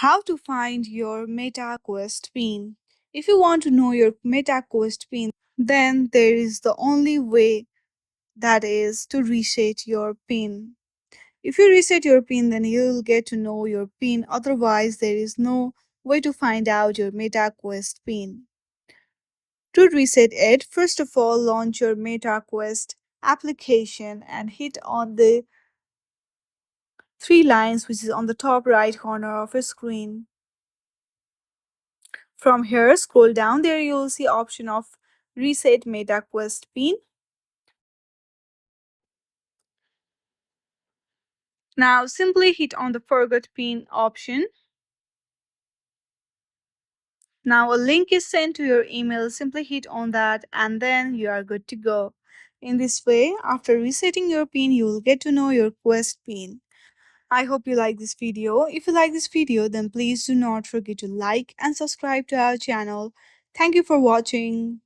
How to find your MetaQuest pin. If you want to know your MetaQuest pin, then there is the only way, that is to reset your pin. If you reset your pin, then you will get to know your pin. Otherwise, there is no way to find out your MetaQuest pin. To reset it, first of all, launch your MetaQuest application and hit on the three lines which is on the top right corner of your screen. From here, scroll down there, you will see option of reset MetaQuest pin. Now simply hit on the forgot pin option. Now a link is sent to your email, simply hit on that and then you are good to go. In this way, after resetting your pin, you will get to know your Quest pin. I hope you like this video. If you like this video, then please do not forget to like and subscribe to our channel. Thank you for watching.